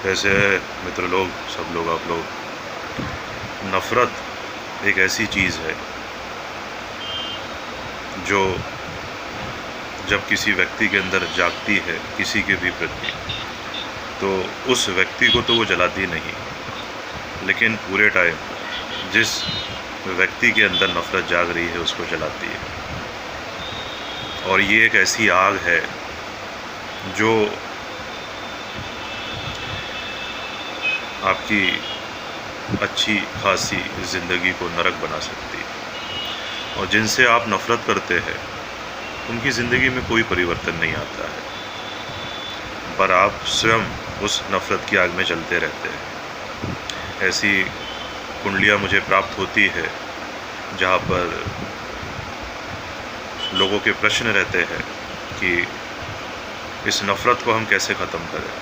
कैसे है मित्र लोग, सब लोग, आप लोग। नफ़रत एक ऐसी चीज़ है जो जब किसी व्यक्ति के अंदर जागती है किसी के भी प्रति, तो उस व्यक्ति को तो वो जलाती नहीं, लेकिन पूरे टाइम जिस व्यक्ति के अंदर नफ़रत जाग रही है उसको जलाती है। और ये एक ऐसी आग है जो आपकी अच्छी खासी ज़िंदगी को नरक बना सकती है। और जिनसे आप नफ़रत करते हैं उनकी ज़िंदगी में कोई परिवर्तन नहीं आता है, पर आप स्वयं उस नफ़रत की आग में जलते रहते हैं। ऐसी कुंडलियाँ मुझे प्राप्त होती है जहाँ पर लोगों के प्रश्न रहते हैं कि इस नफ़रत को हम कैसे ख़त्म करें,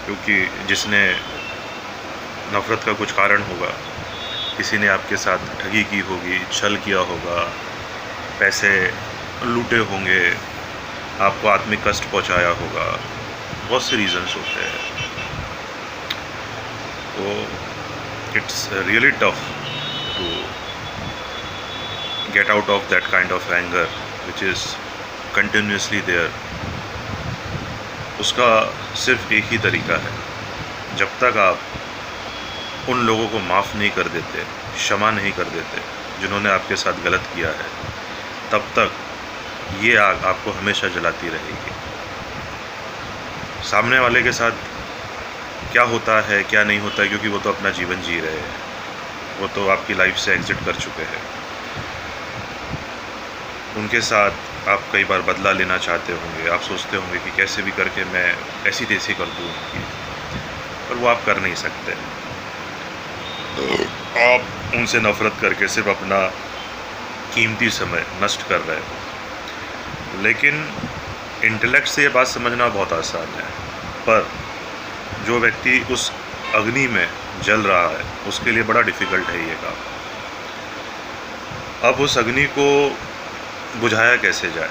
क्योंकि जिसने नफ़रत का कुछ कारण होगा, किसी ने आपके साथ ठगी की होगी, छल किया होगा, पैसे लूटे होंगे, आपको आत्मिक कष्ट पहुंचाया होगा, बहुत से रीज़न्स होते हैं। तो it's really tough to get out of that kind of anger which is continuously there. उसका सिर्फ एक ही तरीका है, जब तक आप उन लोगों को माफ़ नहीं कर देते, क्षमा नहीं कर देते जिन्होंने आपके साथ गलत किया है, तब तक ये आग आपको हमेशा जलाती रहेगी। सामने वाले के साथ क्या होता है क्या नहीं होता है, क्योंकि वो तो अपना जीवन जी रहे हैं, वो तो आपकी लाइफ से एग्ज़िट कर चुके हैं। उनके साथ आप कई बार बदला लेना चाहते होंगे, आप सोचते होंगे कि कैसे भी करके मैं ऐसी तैसी कर दूँ उनकी, पर वो आप कर नहीं सकते। आप उनसे नफ़रत करके सिर्फ अपना कीमती समय नष्ट कर रहे हैं। लेकिन इंटेलेक्ट से ये बात समझना बहुत आसान है, पर जो व्यक्ति उस अग्नि में जल रहा है उसके लिए बड़ा डिफ़िकल्ट है ये काम। अब उस अग्नि को बुझाया कैसे जाए,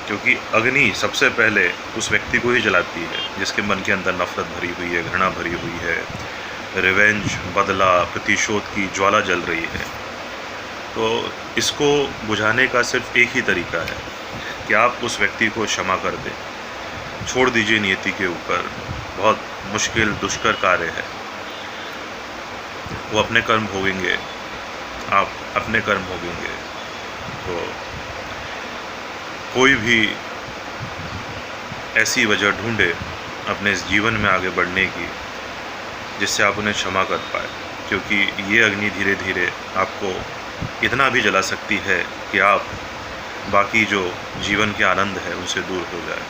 क्योंकि अग्नि सबसे पहले उस व्यक्ति को ही जलाती है जिसके मन के अंदर नफ़रत भरी हुई है, घृणा भरी हुई है, रिवेंज, बदला, प्रतिशोध की ज्वाला जल रही है। तो इसको बुझाने का सिर्फ एक ही तरीका है कि आप उस व्यक्ति को क्षमा कर दें, छोड़ दीजिए नियति के ऊपर। बहुत मुश्किल दुष्कर कार्य है, वो अपने कर्म भोगेंगे, आप अपने कर्म भोगेंगे। तो कोई भी ऐसी वजह ढूंढे अपने इस जीवन में आगे बढ़ने की जिससे आप उन्हें क्षमा कर पाए, क्योंकि ये अग्नि धीरे धीरे आपको इतना भी जला सकती है कि आप बाकी जो जीवन के आनंद है उनसे दूर हो जाए।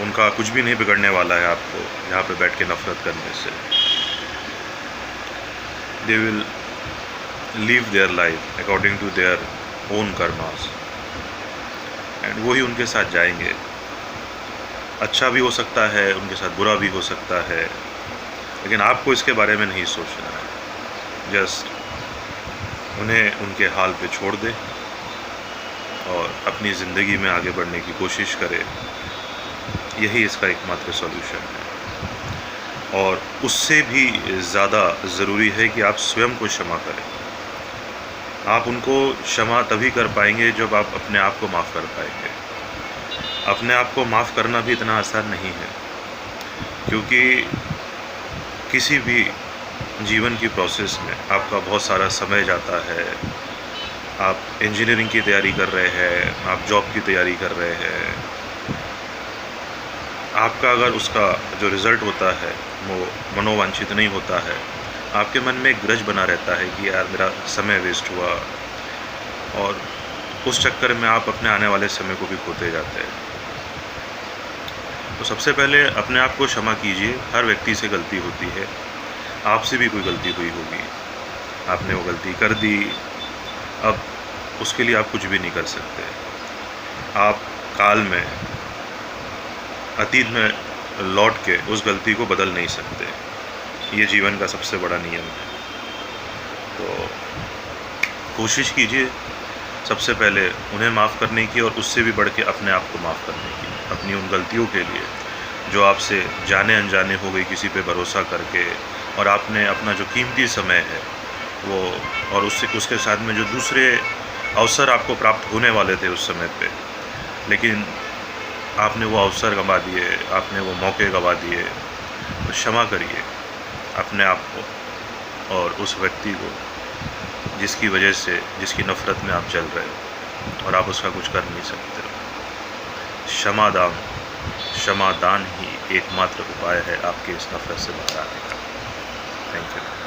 उनका कुछ भी नहीं बिगड़ने वाला है आपको यहाँ पे बैठ के नफ़रत करने से। They will leave their life according to their own karmas, and वो ही उनके साथ जाएंगे। अच्छा भी हो सकता है उनके साथ, बुरा भी हो सकता है, लेकिन आपको इसके बारे में नहीं सोचना है। जस्ट उन्हें उनके हाल पे छोड़ दे और अपनी ज़िंदगी में आगे बढ़ने की कोशिश करे। यही इसका एकमात्र सॉल्यूशन है। और उससे भी ज़्यादा ज़रूरी है कि आप स्वयं को क्षमा करें। आप उनको क्षमा तभी कर पाएंगे जब आप अपने आप को माफ़ कर पाएंगे। अपने आप को माफ़ करना भी इतना आसान नहीं है, क्योंकि किसी भी जीवन की प्रोसेस में आपका बहुत सारा समय जाता है। आप इंजीनियरिंग की तैयारी कर रहे हैं, आप जॉब की तैयारी कर रहे हैं, आपका अगर उसका जो रिज़ल्ट होता है वो मनोवांछित नहीं होता है, आपके मन में एक ग्रज बना रहता है कि यार मेरा समय वेस्ट हुआ, और उस चक्कर में आप अपने आने वाले समय को भी खोते जाते हैं। तो सबसे पहले अपने आप को क्षमा कीजिए। हर व्यक्ति से गलती होती है, आपसे भी कोई गलती हुई होगी, आपने वो गलती कर दी, अब उसके लिए आप कुछ भी नहीं कर सकते। आप काल में, अतीत में लौट के उस गलती को बदल नहीं सकते। ये जीवन का सबसे बड़ा नियम है। तो कोशिश कीजिए सबसे पहले उन्हें माफ़ करने की, और उससे भी बढ़ के अपने आप को माफ़ करने की, अपनी उन गलतियों के लिए जो आपसे जाने अनजाने हो गई किसी पे भरोसा करके, और आपने अपना जो कीमती समय है वो, और उसके साथ में जो दूसरे अवसर आपको प्राप्त होने वाले थे उस समय पे, लेकिन आपने वो अवसर गंवा दिए, आपने वो मौके गंवा दिए। तो क्षमा करिए अपने आप को और उस व्यक्ति को जिसकी वजह से, जिसकी नफ़रत में आप चल रहे हो और आप उसका कुछ कर नहीं सकते हो। क्षमादान ही एकमात्र उपाय है आपके इस नफ़रत से बाहर आने का। Thank you.